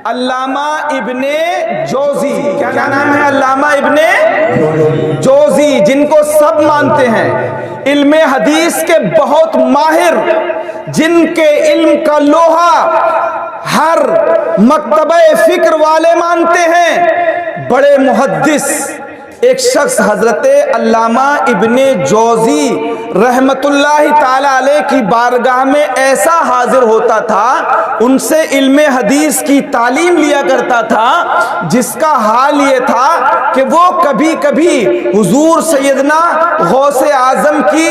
علامہ ابن جوزی. کیا نام ہے؟ علامہ ابن جوزی، جن کو سب مانتے ہیں، علم حدیث کے بہت ماہر، جن کے علم کا لوہا ہر مکتبہ فکر والے مانتے ہیں، بڑے محدث. ایک شخص حضرت علامہ ابن جوزی رحمت اللہ تعالی علیہ کی بارگاہ میں ایسا حاضر ہوتا تھا، ان سے علم حدیث کی تعلیم لیا کرتا تھا، جس کا حال یہ تھا کہ وہ کبھی کبھی حضور سیدنا غوث اعظم کی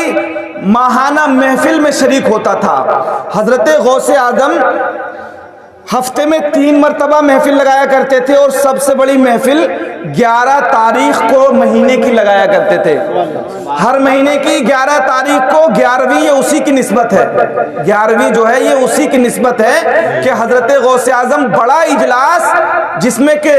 ماہانہ محفل میں شریک ہوتا تھا. حضرت غوث اعظم ہفتے میں 3 مرتبہ محفل لگایا کرتے تھے، اور سب سے بڑی محفل 11 تاریخ کو مہینے کی لگایا کرتے تھے. ہر مہینے کی 11 تاریخ کو 11ویں یہ اسی کی نسبت ہے، 11ویں جو ہے یہ اسی کی نسبت ہے کہ حضرت غوث اعظم بڑا اجلاس، جس میں کہ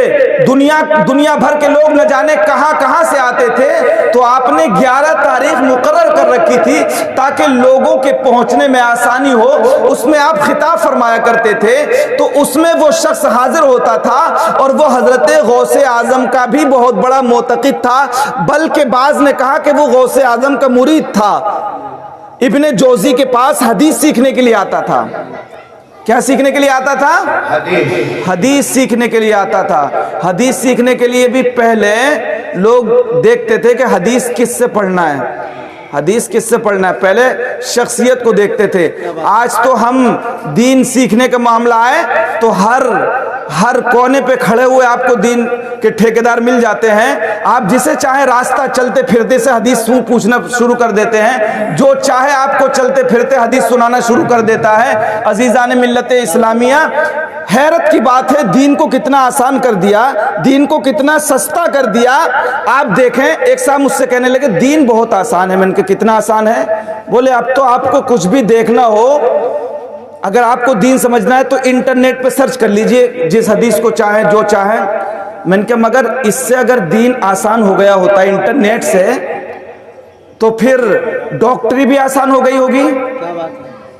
دنیا بھر کے لوگ نہ جانے کہاں کہاں سے آتے تھے، تو آپ نے 11 تاریخ مقرر کر رکھی تھی تاکہ لوگوں کے پہنچنے میں آسانی ہو. اس میں آپ خطاب فرمایا کرتے تھے، تو اس میں وہ شخص حاضر ہوتا تھا، اور وہ حضرت غوث اعظم کا بھی بہت بڑا معتقد تھا، بلکہ بعض نے کہا کہ وہ غوث اعظم کا مرید تھا. ابن جوزی کے پاس حدیث سیکھنے کے لیے آتا تھا. کیا سیکھنے کے لیے آتا تھا؟ حدیث سیکھنے کے لیے آتا تھا. حدیث سیکھنے کے لیے بھی پہلے لوگ دیکھتے تھے کہ حدیث کس سے پڑھنا ہے، حدیث کس سے پڑھنا ہے، پہلے شخصیت کو دیکھتے تھے. آج تو ہم دین سیکھنے کا معاملہ ہے تو ہر کونے پہ کھڑے ہوئے آپ کو دین کے ٹھیکیدار مل جاتے ہیں. آپ جسے چاہے راستہ چلتے پھرتے سے حدیث پوچھنا شروع کر دیتے ہیں، جو چاہے آپ کو چلتے پھرتے حدیث سنانا شروع کر دیتا ہے. عزیزان ملت اسلامیہ، حیرت کی بات ہے، دین کو کتنا آسان کر دیا، دین کو کتنا سستا کر دیا. آپ دیکھیں، ایک صاحب مجھ سے کہنے لگے دین بہت آسان ہے. میں نے کہا کتنا آسان ہے؟ بولے اب تو آپ کو کچھ بھی دیکھنا ہو، اگر آپ کو دین سمجھنا ہے تو انٹرنیٹ پہ سرچ کر لیجئے، جس حدیث کو چاہیں جو چاہیں. میں نے کہا مگر اس سے اگر دین آسان ہو گیا ہوتا ہے انٹرنیٹ سے، تو پھر ڈاکٹری بھی آسان ہو گئی ہوگی،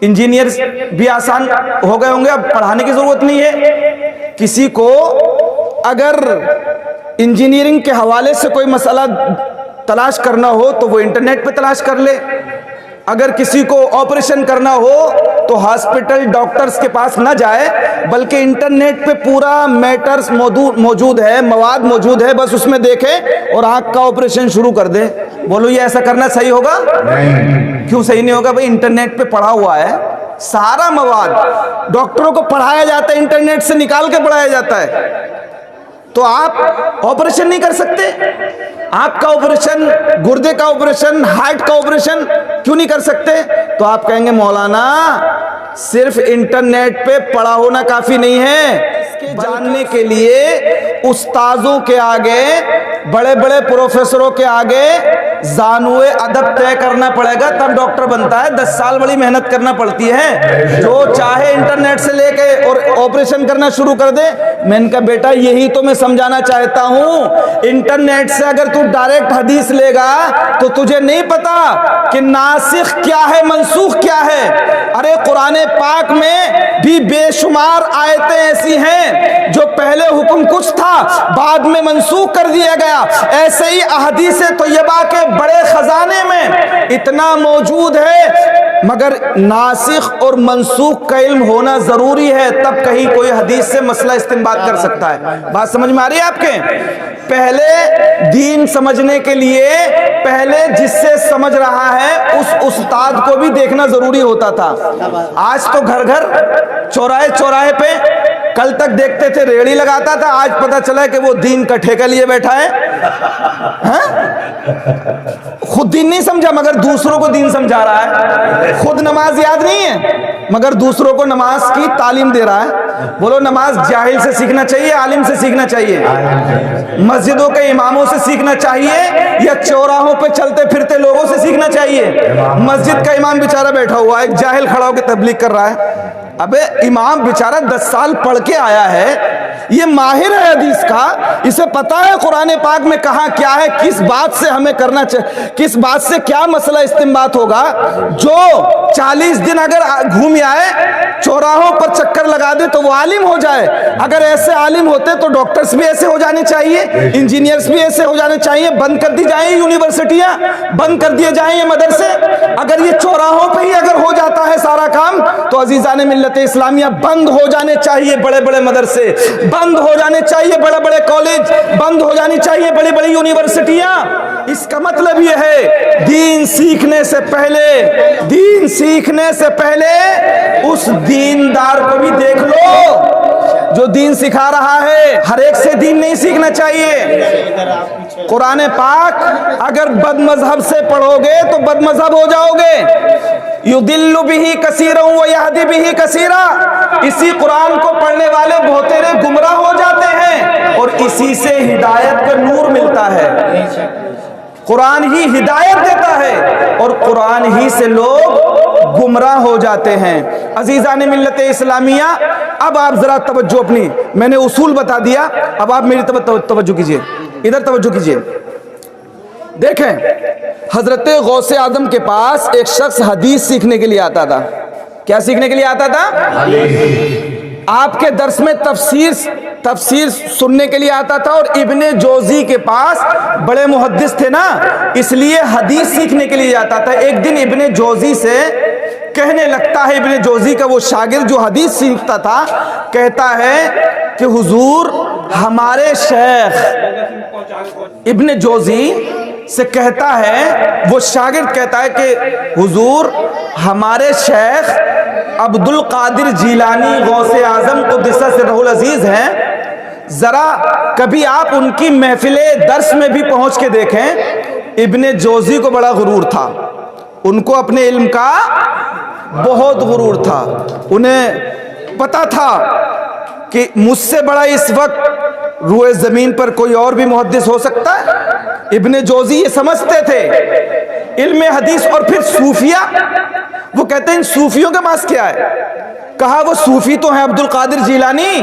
انجینئر بھی آسان ہو گئے ہوں گے، اب پڑھانے کی ضرورت نہیں ہے. کسی کو اگر انجینئرنگ کے حوالے سے کوئی مسئلہ تلاش کرنا ہو تو وہ انٹرنیٹ پہ تلاش کر لے. اگر کسی کو آپریشن کرنا ہو تو ہاسپٹل ڈاکٹرز کے پاس نہ جائے، بلکہ انٹرنیٹ پہ پورا میٹرز موجود ہے، مواد موجود ہے، بس اس میں دیکھے اور آنکھ کا آپریشن شروع کر دے. بولو یہ ایسا کرنا صحیح ہوگا؟ کیوں صحیح نہیں ہوگا؟ بھائی انٹرنیٹ پہ پڑھا ہوا ہے سارا مواد، ڈاکٹروں کو پڑھایا جاتا ہے، انٹرنیٹ سے نکال کے پڑھایا جاتا ہے. تو آپ آپریشن نہیں کر سکتے؟ آنکھ کا آپریشن، گردے کا آپریشن، ہارٹ کا آپریشن کیوں نہیں کر سکتے؟ تو آپ کہیں گے مولانا صرف انٹرنیٹ پہ پڑھا ہونا کافی نہیں ہے، اس کے جاننے کے لیے استاذوں کے آگے، بڑے بڑے پروفیسروں کے آگے زانوئے ادب طے کرنا پڑے گا، تب ڈاکٹر بنتا ہے. 10 سال بڑی محنت کرنا پڑتی ہے. جو چاہے انٹرنیٹ سے لے کے اور آپریشن کرنا شروع کر دے. میں نے کہا بیٹا یہی تو میں سمجھانا چاہتا ہوں، انٹرنیٹ سے اگر تو ڈائریکٹ حدیث لے گا تو تجھے نہیں پتا کہ ناسخ کیا ہے، منسوخ کیا ہے. ارے قرآن پاک میں بھی بے شمار آیتیں ایسی ہیں جو پہلے حکم کچھ تھا بعد میں منسوخ کر دیا گیا. ایسے ہی احادیث طیبہ کے بڑے خزانے میں اتنا موجود ہے، مگر ناسخ اور منسوخ کا علم ہونا ضروری ہے، تب کہیں کوئی حدیث سے مسئلہ استنباط کر سکتا ہے. بات سمجھ میں آ رہی ہے آپ کے؟ پہلے دین سمجھنے کے لیے پہلے جس سے سمجھ رہا ہے اس استاد کو بھی دیکھنا ضروری ہوتا تھا. آج تو گھر گھر، چوراہے چوراہے پہ، کل تک دیکھتے تھے ریڑھی لگاتا تھا، آج پتا چلا کہ وہ دین کا ٹھیکہ لیے بیٹھا ہے. خود دین نہیں سمجھا مگر دوسروں کو دین سمجھا رہا ہے. خود نماز یاد نہیں ہے مگر دوسروں کو نماز کی تعلیم دے رہا ہے. بولو نماز جاہل سے سیکھنا چاہیے، عالم سے سیکھنا چاہیے؟ مسجدوں کے اماموں سے سیکھنا چاہیے یا چوراہوں پہ چلتے پھرتے لوگوں سے سیکھنا چاہیے؟ مسجد کا امام بیچارہ بیٹھا ہوا ہے، ایک جاہل کھڑا ہو کے تبلیغ کر رہا ہے. ابے امام بیچارہ 10 سال پڑھ کے آیا ہے, یہ ماہر ہے حدیث کا, اسے پتا ہے قرآن پاک میں کہاں کیا ہے, کس بات سے ہمیں کرنا چاہیے, کس بات سے کیا مسئلہ استنباط ہوگا. جو 40 دن اگر گھوم آئے, چوراہوں پر چکر لگا دے تو وہ عالم ہو جائے. اگر ایسے عالم ہوتے تو ڈاکٹرز بھی ایسے ہو جانے چاہیے, انجینئرز بھی ایسے ہو جانے چاہیے. بند کر دی جائیں یونیورسٹیاں, بند کر دیے جائیں یہ مدرسے. اگر یہ چوراہوں پہ ہی اگر ہو جاتا ہے سارا کام, تو عزیزان ملت اسلامیہ بند ہو جانے چاہیے بڑے بڑے مدرسے, بند ہو جانے چاہیے بڑے بڑے کالج, بند ہو جانی چاہیے بڑی بڑی یونیورسٹیاں. اس کا مطلب یہ ہے دین سیکھنے سے پہلے اس دیندار کو بھی دیکھ لو جو دین سکھا رہا ہے. ہر ایک سے دین نہیں سیکھنا چاہیے. قرآن پاک اگر بد مذہب سے پڑھو گے تو بد مذہب ہو جاؤ گے. یضل بہ کثیرا ویہدی بہ کثیرا, اسی قرآن کو پڑھنے والے بہترے گمراہ ہو جاتے ہیں اور اسی سے ہدایت کا نور ملتا ہے. قرآن ہی ہدایت دیتا ہے اور قرآن ہی سے لوگ گمراہ ہو جاتے ہیں. عزیزان ملت اسلامیہ, اب آپ ذرا توجہ اپنی, میں نے اصول بتا دیا, اب آپ میری توجہ کیجئے, ادھر توجہ کیجئے. دیکھیں, حضرت غوث اعظم کے پاس ایک شخص حدیث سیکھنے کے لیے آتا تھا. کیا سیکھنے کے لیے آتا تھا؟ آپ کے درس میں تفسیر سننے کے لیے آتا تھا. اور ابن جوزی کے پاس بڑے محدث تھے نا, اس لیے حدیث سیکھنے کے لیے آتا تھا. ایک دن ابن جوزی سے کہنے لگتا ہے, ابن جوزی کا وہ شاگرد جو حدیث سیکھتا تھا, کہتا ہے کہ حضور ہمارے شیخ, ابن جوزی سے کہتا ہے, وہ شاگرد کہتا ہے کہ حضور ہمارے شیخ عبد القادر جیلانی غوث اعظم قدس سرہ العزیز ہیں, ذرا کبھی آپ ان کی محفل درس میں بھی پہنچ کے دیکھیں. ابن جوزی کو بڑا غرور تھا, ان کو اپنے علم کا بہت غرور تھا. انہیں پتا تھا کہ مجھ سے بڑا اس وقت روئے زمین پر کوئی اور بھی محدث ہو سکتا ہے. ابن جوزی یہ سمجھتے تھے علم حدیث. اور پھر صوفیہ, وہ کہتے ہیں ان صوفیوں کے پاس کیا ہے؟ کہا وہ صوفی تو ہیں عبد القادر جیلانی.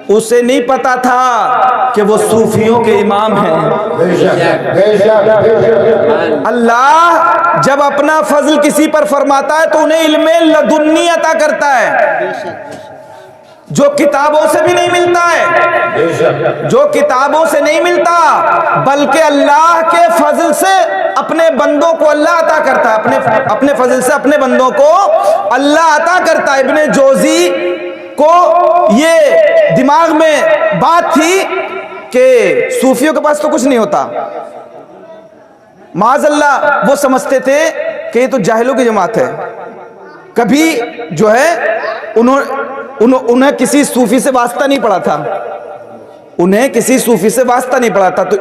اسے نہیں پتا تھا کہ وہ صوفیوں کے امام ہیں. اللہ جب اپنا فضل کسی پر فرماتا ہے تو انہیں علم لدنی عطا کرتا ہے, جو کتابوں سے بھی نہیں ملتا ہے, جو کتابوں سے نہیں ملتا, بلکہ اللہ کے فضل سے اپنے بندوں کو اللہ عطا کرتا ہے. اپنے فضل سے اپنے بندوں کو اللہ عطا کرتا ہے. ابن جوزی کو یہ دماغ میں بات تھی کہ صوفیوں کے پاس تو کچھ نہیں ہوتا. معاذ اللہ وہ سمجھتے تھے کہ یہ تو جاہلوں کی جماعت ہے. کبھی جو ہے انہیں کسی صوفی سے واسطہ نہیں پڑا تھا, انہیں کسی صوفی سے واسطہ نہیں پڑا تھا. تو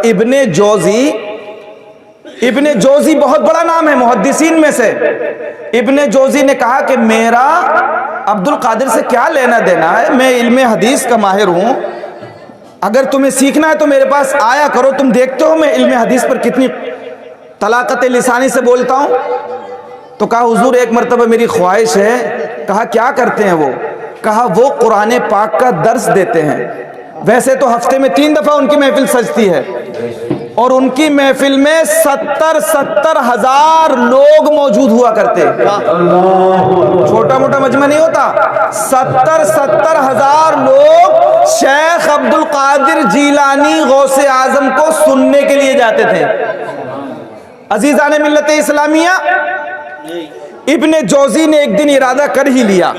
ابن جوزی بہت بڑا نام ہے محدثین میں سے. ابن جوزی نے کہا کہ میرا عبد القادر سے کیا لینا دینا ہے, میں علم حدیث کا ماہر ہوں, اگر تمہیں سیکھنا ہے تو میرے پاس آیا کرو. تم دیکھتے ہو میں علم حدیث پر کتنی طلاقت لسانی سے بولتا ہوں. تو کہا حضور ایک مرتبہ میری خواہش ہے. کہا کیا کرتے ہیں وہ؟ کہا وہ قرآن پاک کا درس دیتے ہیں. ویسے تو ہفتے میں 3 دفعہ ان کی محفل سجتی ہے, اور ان کی محفل میں 70 ہزار لوگ موجود ہوا کرتے. چھوٹا موٹا مجمع نہیں ہوتا, 70 ہزار لوگ شیخ عبد القادر جیلانی غوث اعظم کو سننے کے لیے جاتے تھے. عزیزان ملت اسلامیہ, ابن جوزی نے ایک دن ارادہ کر ہی لیا.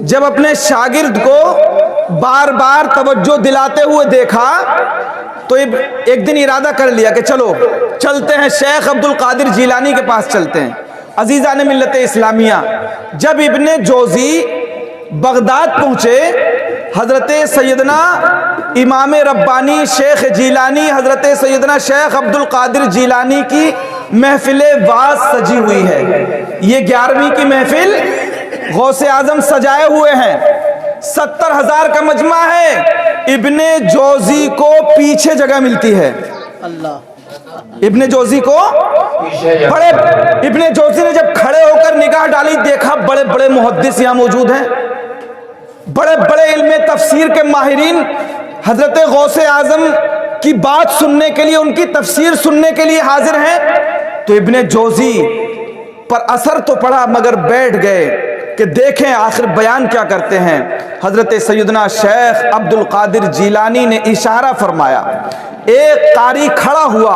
جب اپنے شاگرد کو بار بار توجہ دلاتے ہوئے دیکھا تو ایک دن ارادہ کر لیا کہ چلو چلتے ہیں شیخ عبد القادر جیلانی کے پاس چلتے ہیں. عزیزان ملت اسلامیہ, جب ابن جوزی بغداد پہنچے, حضرت سیدنا امام ربانی شیخ جیلانی حضرت سیدنا شیخ عبد القادر جیلانی کی محفل واز سجی ہوئی ہے. یہ 11ویں کی محفل غوث اعظم سجائے ہوئے ہیں, 70 ہزار کا مجمع ہے. ابن جوزی کو پیچھے جگہ ملتی ہے. اللہ ابن جوزی کو بڑے ابن جوزی نے جب کھڑے ہو کر نگاہ ڈالی، دیکھا بڑے بڑے محدث یہاں موجود ہیں، بڑے بڑے علم تفسیر کے ماہرین حضرت غوث اعظم کی بات سننے کے لیے، ان کی تفسیر سننے کے لیے حاضر ہیں۔ تو ابن جوزی پر اثر تو پڑا مگر بیٹھ گئے کہ دیکھیں آخر بیان کیا کرتے ہیں۔ حضرت سیدنا شیخ عبد القادر جیلانی نے اشارہ فرمایا، ایک قاری کھڑا ہوا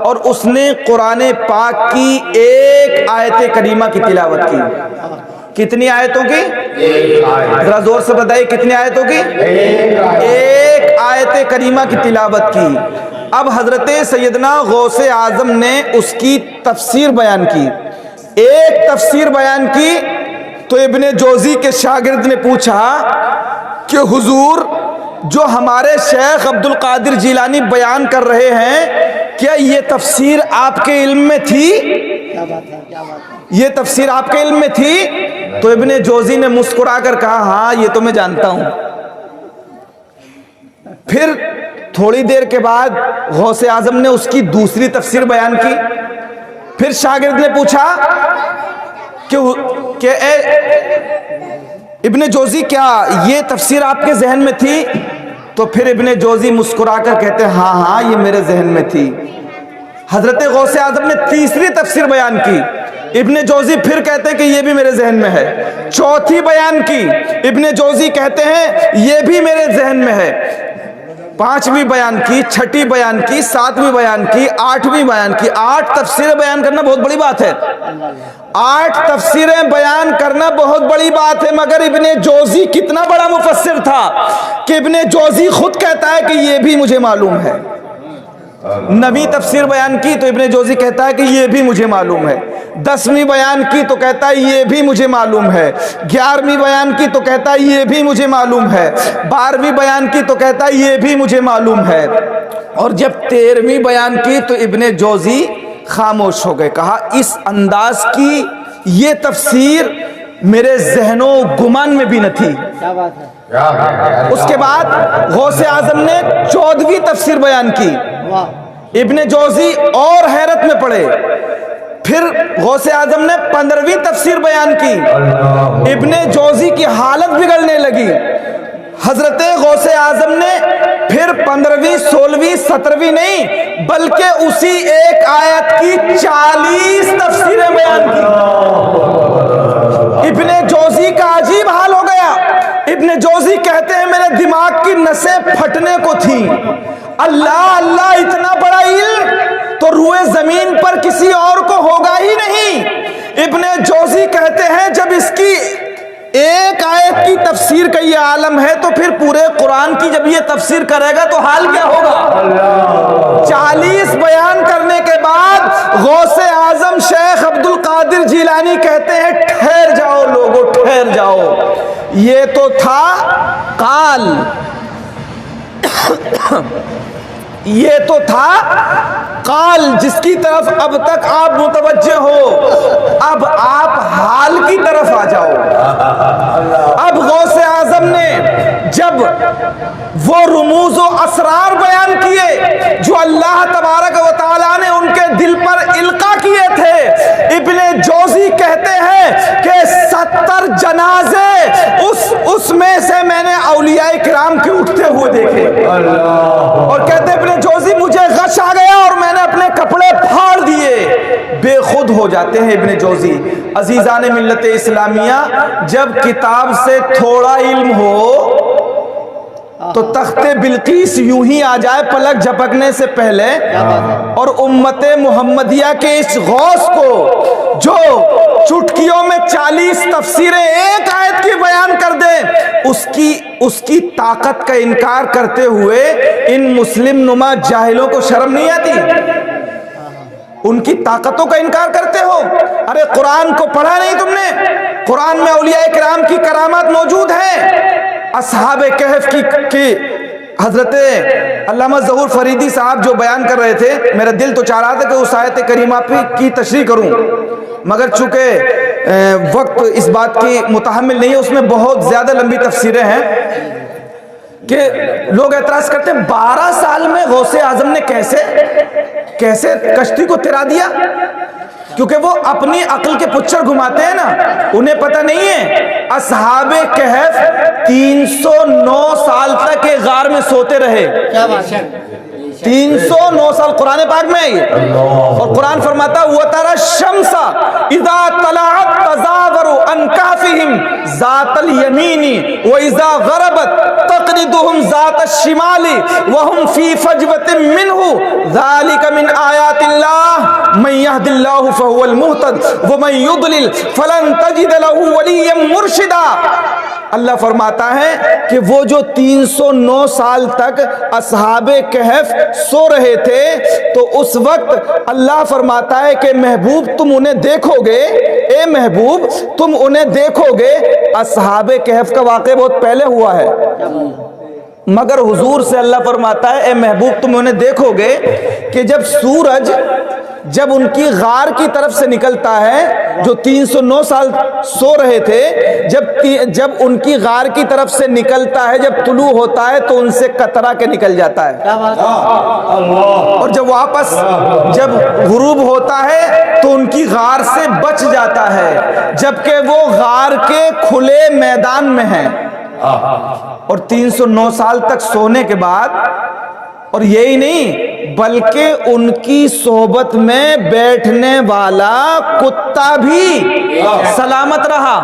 اور اس نے قرآن پاک کی ایک آیت کریمہ کی تلاوت کی۔ کتنی آیتوں کی؟ ذرا زور سے بتائیے کتنی آیتوں کی؟ ایک آیت کریمہ کی تلاوت کی۔ اب حضرت سیدنا غوث اعظم نے اس کی تفسیر بیان کی، ایک تفسیر بیان کی۔ تو ابن جوزی کے شاگرد نے پوچھا کہ حضور، جو ہمارے شیخ عبد القادر جیلانی بیان کر رہے ہیں، کیا یہ تفسیر آپ کے علم میں تھی؟ یہ تفسیر آپ کے علم میں تھی؟ تو ابن جوزی نے مسکرا کر کہا، ہاں یہ تو میں جانتا ہوں۔ پھر تھوڑی دیر کے بعد غوث اعظم نے اس کی دوسری تفسیر بیان کی۔ پھر شاگرد نے پوچھا کہ اے ابن جوزی، کیا یہ تفسیر آپ کے ذہن میں تھی؟ تو پھر ابن جوزی مسکرا کر کہتے ہیں، ہاں ہاں یہ میرے ذہن میں تھی۔ حضرت غوث اعظم نے تیسری تفسیر بیان کی، ابن جوزی پھر کہتے ہیں کہ یہ بھی میرے ذہن میں ہے۔ چوتھی بیان کی، ابن جوزی کہتے ہیں یہ بھی میرے ذہن میں ہے۔ پانچویں بیان کی، چھٹی بیان کی، ساتویں بیان کی، آٹھویں بیان کی۔ 8 تفسیریں بیان کرنا بہت بڑی بات ہے، 8 تفسیریں بیان کرنا بہت بڑی بات ہے، مگر ابن جوزی کتنا بڑا مفسر تھا کہ ابن جوزی خود کہتا ہے کہ یہ بھی مجھے معلوم ہے۔ 9ویں تفسیر بیان کی تو ابن جوزی کہتا ہے کہ یہ بھی مجھے معلوم ہے۔ 10ویں بیان کی تو کہتا ہے یہ بھی مجھے معلوم ہے۔ 11ویں بیان کی تو کہتا ہے یہ بھی مجھے معلوم ہے۔ 12ویں بیان کی تو کہتا ہے یہ بھی مجھے معلوم ہے۔ اور جب 13ویں بیان کی تو ابن جوزی خاموش ہو گئے، کہا اس انداز کی یہ تفسیر میرے ذہن و گمان میں بھی نہ تھی۔ اس کے بعد غوث اعظم نے 14ویں تفسیر بیان کی، ابن جوزی اور حیرت میں پڑے۔ پھر غوث اعظم نے 15ویں تفسیر بیان کی، ابن جوزی کی حالت بگڑنے لگی۔ حضرت غوث اعظم نے پھر 15ویں 16ویں 17ویں نہیں بلکہ اسی ایک آیت کی 40 تفسیریں بیان کی۔ ابن جوزی کا عجیب حال ہو گیا۔ ابن جوزی کہتے ہیں میرے دماغ کی نسیں پھٹنے کو تھیں۔ اللہ اللہ، اتنا بڑا علم تو روئے زمین پر کسی اور کو ہوگا ہی نہیں۔ ابن جوزی کہتے ہیں جب اس کی ایک آیت کی تفسیر کا یہ عالم ہے تو پھر پورے قرآن کی جب یہ تفسیر کرے گا تو حال کیا ہوگا۔ 40 بیان کرنے کے بعد غوث اعظم شیخ عبد القادر جیلانی کہتے ہیں ٹھہر جاؤ لوگو، ٹھہر جاؤ، یہ تو تھا قال، یہ تو تھا قال جس کی طرف اب تک آپ متوجہ ہو، اب آپ حال کی طرف آ جاؤ۔ اب غوث اعظم نے جب وہ رموز و اسرار بیان کیے جو اللہ تبارک و تعالیٰ نے ان کے دل پر القا کیے تھے، ابن جوزی کہتے ہیں کہ 70 جنازے اس میں سے میں نے اولیاء کرام کے اٹھتے ہوئے دیکھے، اور کہتے ہیں ابن جوزی مجھے غش آ گیا اور میں نے اپنے کپڑے پھاڑ دیے۔ بے خود ہو جاتے ہیں ابن جوزی۔ عزیزان ملت اسلامیہ، جب کتاب سے تھوڑا علم ہو تو تخت بلقیس یوں ہی آ جائے پلک جھپکنے سے پہلے، اور امت محمدیہ کے اس غوث کو جو چٹکیوں میں 40 تفسیریں ایک آیت کی بیان کر دیں، اس کی طاقت کا انکار کرتے ہوئے ان مسلم نما جاہلوں کو شرم نہیں آتی؟ ان کی طاقتوں کا انکار کرتے ہو؟ ارے قرآن کو پڑھا نہیں تم نے؟ قرآن میں اولیاء کرام کی کرامات موجود ہیں۔ اصحاب کہف کی حضرت علامہ ظہور فریدی صاحب جو بیان کر رہے تھے، میرا دل تو چاہ رہا تھا کہ اس آیت کریمہ کی تشریح کروں، مگر چونکہ وقت اس بات کی متحمل نہیں ہے، اس میں بہت زیادہ لمبی تفسیریں ہیں، کہ لوگ اعتراض کرتے ہیں 12 سال میں غوث اعظم نے کیسے کشتی کو تیرا دیا؟ کیونکہ وہ اپنی عقل کے پچھر گھماتے ہیں نا، انہیں پتہ نہیں ہے اصحاب کہف 309 سال تک ایک غار میں سوتے رہے۔ کیا بات ہے، 309 سال قرآن پاک میں ہے یہ، اور قرآن فرماتا وَتَرَى الشَّمْسَ إِذَا طَلَعَتْ تَزَاوَرُ عَنْ كَهْفِهِمْ ذَاتَ الْيَمِينِ وَإِذَا غَرَبَتْ تَقْرِضُهُمْ ذَاتَ الشِّمَالِ وَهُمْ فِي فَجْوَةٍ مِّنْهُ ذَلِكَ مِنْ آيَاتِ اللَّهِ مَنْ يَهْدِ اللَّهُ فَهُوَ الْمُهْتَدِ وَمَنْ يُضْلِلْ فَلَنْ تَجِدَ لَهُ وَلِيًّا مُرْشِدًا۔ اللہ فرماتا ہے کہ وہ جو 309 سال تک اصحاب کہف سو رہے تھے، تو اس وقت اللہ فرماتا ہے کہ محبوب تم انہیں دیکھو گے، اے محبوب تم انہیں دیکھو گے۔ اصحاب کہف کا واقعہ بہت پہلے ہوا ہے، مگر حضور سے اللہ فرماتا ہے اے محبوب تم انہیں دیکھو گے کہ جب سورج جب ان کی غار کی طرف سے نکلتا ہے، جو 309 سال سو رہے تھے، جب ان کی غار کی طرف سے نکلتا ہے، جب طلوع ہوتا ہے تو ان سے کترا کے نکل جاتا ہے، اور جب واپس جب غروب ہوتا ہے تو ان کی غار سے بچ جاتا ہے، جبکہ وہ غار کے کھلے میدان میں ہیں۔ اور 309 سال تک سونے کے بعد، اور یہی نہیں بلکہ ان کی صحبت میں بیٹھنے والا کتا بھی سلامت رہا،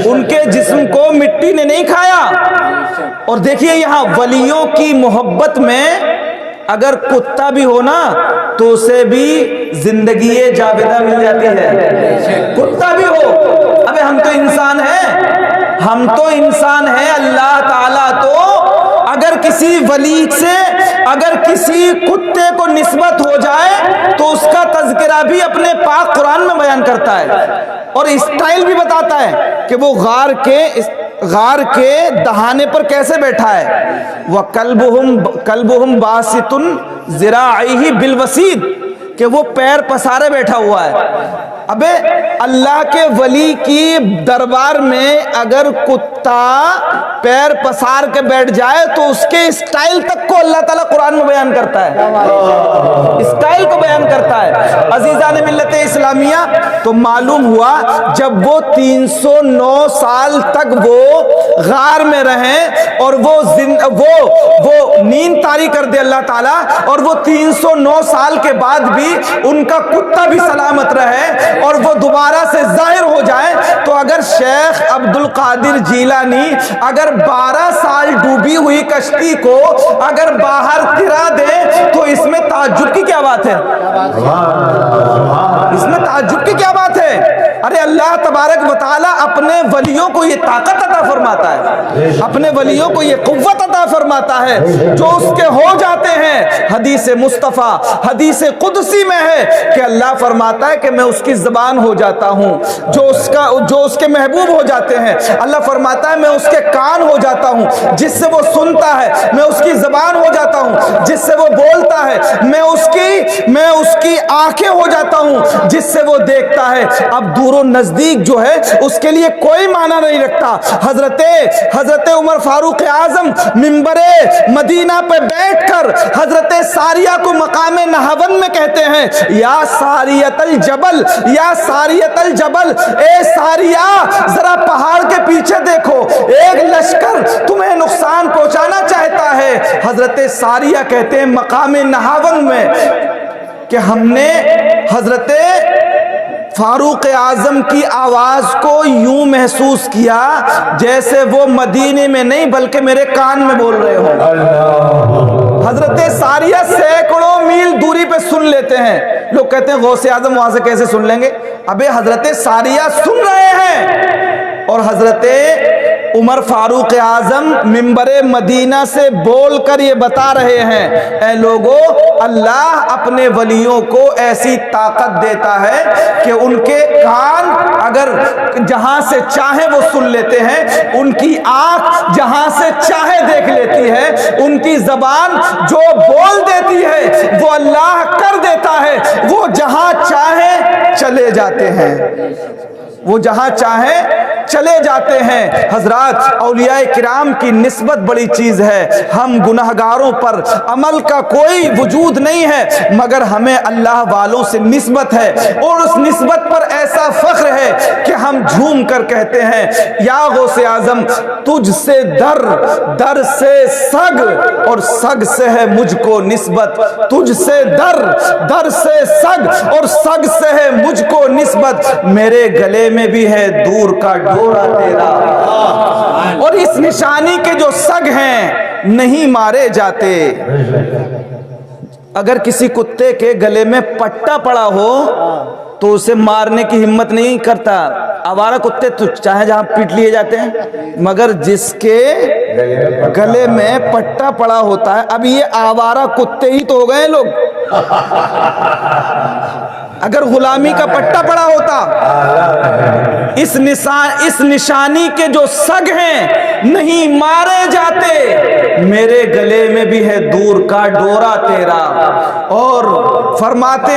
ان کے جسم کو مٹی نے نہیں کھایا۔ اور دیکھیے یہاں ولیوں کی محبت میں اگر کتا بھی ہو نا تو اسے بھی زندگی جاودہ مل جاتی ہے، کتا بھی ہو۔ ابے ہم تو انسان ہیں، اللہ تعالیٰ تو اگر کسی ولی سے اگر کسی کتے کو نسبت ہو جائے تو اس کا تذکرہ بھی اپنے پاک قرآن میں بیان کرتا ہے، اور اسٹائل بھی بتاتا ہے کہ وہ غار کے دہانے پر کیسے بیٹھا ہے۔ وَقَلْبُهُمْ بَاسِطٌ ذِرَاعِهِ بِالْوَسِيدِ، کہ وہ پیر پسارے بیٹھا ہوا ہے۔ ابے اللہ کے ولی کی دربار میں اگر کتا پیر پسار کے بیٹھ جائے تو اس کے اسٹائل تک کو اللہ تعالیٰ قرآن میں بیان کرتا ہے، اسٹائل کو بیان کرتا ہے۔ عزیزان ملت اسلامیہ، تو معلوم ہوا جب وہ 309 سال تک وہ غار میں رہیں اور وہ نیند طاری کر دے اللہ تعالیٰ، اور وہ 309 سال کے بعد بھی ان کا کتا بھی سلامت رہے اور وہ دوبارہ سے ظاہر ہو جائے، تو اگر شیخ عبد القادر جیلانی اگر 12 سال ڈوبی ہوئی کشتی کو اگر باہر گرا دے تو اس میں تعجب کی کیا بات ہے؟ اس میں تعجب کی کیا بات ہے؟ ارے اللہ تبارک و تعالیٰ اپنے ولیوں کو یہ طاقت عطا فرماتا ہے، اپنے ولیوں کو یہ قوت عطا فرماتا ہے جو اس کے ہو جاتے ہیں۔ حدیث مصطفیٰ حدیث قدسی میں ہے کہ اللہ فرماتا ہے کہ میں اس کی زبان ہو جاتا ہوں، جو اس کے محبوب ہو جاتے ہیں۔ اللہ فرماتا ہے میں اس کے کان ہو جاتا ہوں، جس سے وہ سنتا ہے، میں اس کی زبان ہو جاتا ہوں جس سے وہ بولتا ہے، میں اس کی آنکھیں ہو جاتا ہوں جس سے وہ دیکھتا ہے۔ اب دور و نزدیک جو ہے اس کے لیے کوئی معنی نہیں رکھتا۔ حضرت عمر فاروق اعظم ممبر مدینہ پہ بیٹھ کر حضرت ساریہ کو مقام نہون میں کہتے ہیں یا ساریت الجبل، یا ساریت الجبل، اے ساریہ ذرا پہاڑ کے پیچھے دیکھو، ایک لشکر تمہیں نقصان پہنچانا چاہتا ہے۔ حضرت ساریہ کہتے ہیں مقام نہون میں کہ ہم نے حضرت فاروق اعظم کی آواز کو یوں محسوس کیا جیسے وہ مدینے میں نہیں بلکہ میرے کان میں بول رہے ہوں۔ حضرت ساریہ سینکڑوں میل دوری پہ سن لیتے ہیں۔ لوگ کہتے ہیں غوث اعظم وہاں سے کیسے سن لیں گے؟ ابے حضرت ساریہ سن رہے ہیں، اور حضرت عمر فاروق اعظم ممبر مدینہ سے بول کر یہ بتا رہے ہیں اے لوگو، اللہ اپنے ولیوں کو ایسی طاقت دیتا ہے کہ ان کے کان اگر جہاں سے چاہے وہ سن لیتے ہیں، ان کی آنکھ جہاں سے چاہے دیکھ لیتی ہے، ان کی زبان جو بول دیتی ہے وہ اللہ کر دیتا ہے، وہ جہاں چاہے چلے جاتے ہیں، وہ جہاں چاہے چلے جاتے ہیں۔ حضرات اولیاء کرام کی نسبت بڑی چیز ہے۔ ہم گناہگاروں پر عمل کا کوئی وجود نہیں ہے، مگر ہمیں اللہ والوں سے نسبت ہے، اور اس نسبت پر ایسا فخر ہے کہ ہم جھوم کر کہتے ہیں یا غوث اعظم تجھ سے در، در سے سگ، اور سگ سے ہے مجھ کو نسبت، تجھ سے در، در سے سگ، اور سگ سے ہے مجھ کو نسبت، میرے گلے میں بھی ہے دور کا ڈورا تیرا۔ اور اس نشانی کے جو سگ ہیں نہیں مارے جاتے۔ اگر کسی کتے کے گلے میں پٹا پڑا ہو تو اسے مارنے کی ہمت نہیں کرتا، آوارہ کتے تو چاہے جہاں پیٹ لیے جاتے ہیں، مگر جس کے گلے میں پٹا پڑا ہوتا ہے، اب یہ آوارہ کتے ہی تو ہو گئے لوگ۔ اگر غلامی کا پٹا پڑا ہوتا، اس نشانی کے جو سگ ہیں نہیں مارے جاتے، میرے گلے میں بھی ہے دور کا ڈورا تیرا۔ اور فرماتے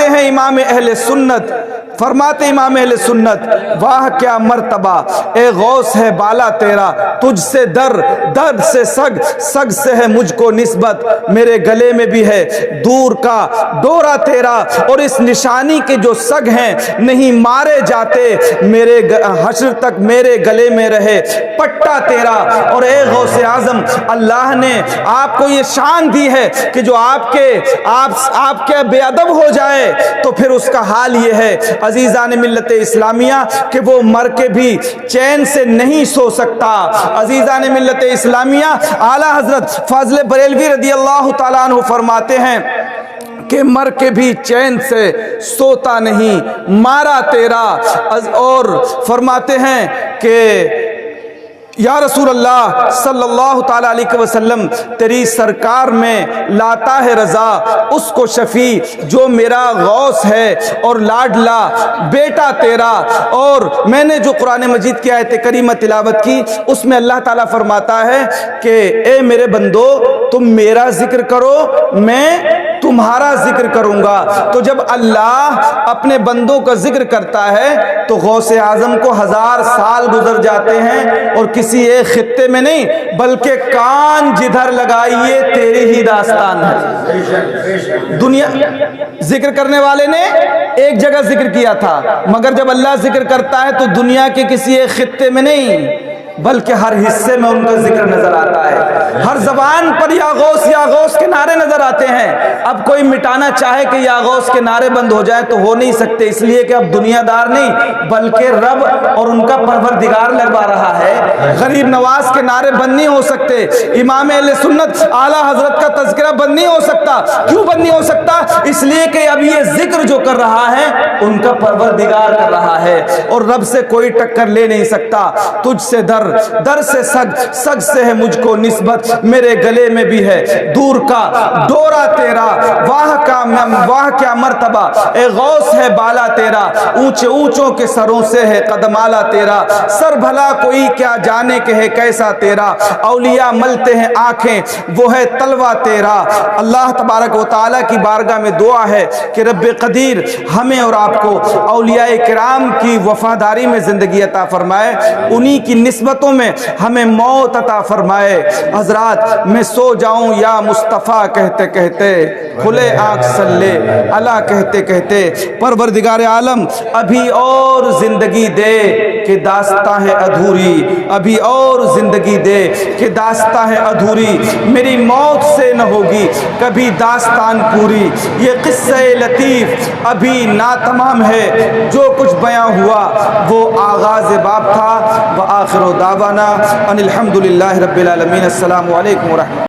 ہیں امام اہل سنت، امام اہل سنت، واہ کیا مرتبہ اے غوث ہے بالا تیرا، تجھ سے در، در سے سگ، سگ سے ہے مجھ کو نسبت، میرے گلے میں بھی ہے دور کا ڈورا تیرا۔ اور اس نشانی کے جو سگ ہیں نہیں مارے جاتے، میرے حشر تک میرے گلے میں رہے پٹا تیرا۔ اور اے غوث اعظم، اللہ نے آپ کو یہ شان دی ہے کہ جو آپ کے بے ادب ہو جائے تو پھر اس کا حال یہ ہے عزیزان ملت اسلامیہ کہ وہ مر کے بھی چین سے نہیں سو سکتا۔ عزیزان ملت اسلامیہ، اعلیٰ حضرت فاضل بریلوی رضی اللہ تعالیٰ عنہ فرماتے ہیں کہ مر کے بھی چین سے سوتا نہیں مارا تیرا۔ اور فرماتے ہیں کہ یا رسول اللہ صلی اللہ تعالیٰ علیہ وسلم، تیری سرکار میں لاتا ہے رضا اس کو شفیع جو میرا غوث ہے اور لاڈلا بیٹا تیرا۔ اور میں نے جو قرآن مجید کی آیت کریمہ تلاوت کی، اس میں اللہ تعالیٰ فرماتا ہے کہ اے میرے بندو تم میرا ذکر کرو، میں تمہارا ذکر کروں گا۔ تو جب اللہ اپنے بندوں کا ذکر کرتا ہے تو غوث اعظم کو 1000 سال گزر جاتے ہیں، اور کسی ایک خطے میں نہیں بلکہ کان جدھر لگائیے تیری ہی داستان ہے۔ دنیا ذکر کرنے والے نے ایک جگہ ذکر کیا تھا، مگر جب اللہ ذکر کرتا ہے تو دنیا کے کسی ایک خطے میں نہیں بلکہ ہر حصے میں ان کا ذکر نظر آتا ہے۔ ہر زبان پر یا غوث کے نعرے نظر آتے ہیں۔ اب کوئی مٹانا چاہے کہ یا غوث کے نعرے بند ہو جائے تو ہو نہیں سکتے، اس لیے کہ اب دنیا دار نہیں بلکہ رب اور ان کا پروردگار لڑوا رہا ہے۔ غریب نواز کے نعرے بند نہیں ہو سکتے، امام اہل سنت اعلیٰ حضرت کا تذکرہ بند نہیں ہو سکتا۔ کیوں بند نہیں ہو سکتا؟ اس لیے کہ اب یہ ذکر جو کر رہا ہے ان کا پروردگار کر رہا ہے، اور رب سے کوئی ٹکر لے نہیں سکتا۔ تجھ سے در، در سے سگ، سگ سے ہے مجھ کو نسبت، میرے گلے میں بھی ہے دور کا ڈورا تیرا۔ واہ کیا مرتبہ اے غوث ہے بالا تیرا، اونچے اونچوں کے سروں سے ہے قدم آلا تیرا، سر بھلا کوئی کیا جانے کہ ہے کیسا تیرا، اولیاء ملتے ہیں آنکھیں وہ ہے تلوا تیرا۔ اللہ تبارک و تعالیٰ کی بارگاہ میں دعا ہے کہ رب قدیر ہمیں اور آپ کو اولیاء کرام کی وفاداری میں زندگی عطا فرمائے، انہی کی نسبتوں میں ہمیں موت عطا فرمائے۔ حضرات میں سو جاؤں یا مصطفیٰ کہتے کہتے، کھلے آنکھ سلے اللہ کہتے کہتے، پروردگار عالم ابھی اور زندگی دے کہ داستاں ہے ادھوری، ابھی اور زندگی دے کہ داستاں ہے ادھوری، میری موت سے نہ ہوگی کبھی داستان پوری، یہ قصہ لطیف ابھی ناتمام ہے، جو کچھ بیاں ہوا وہ آغاز باب تھا۔ وآخر دعوانا ان الحمدللہ رب العالمین۔ السلام علیکم ورحمۃ اللہ۔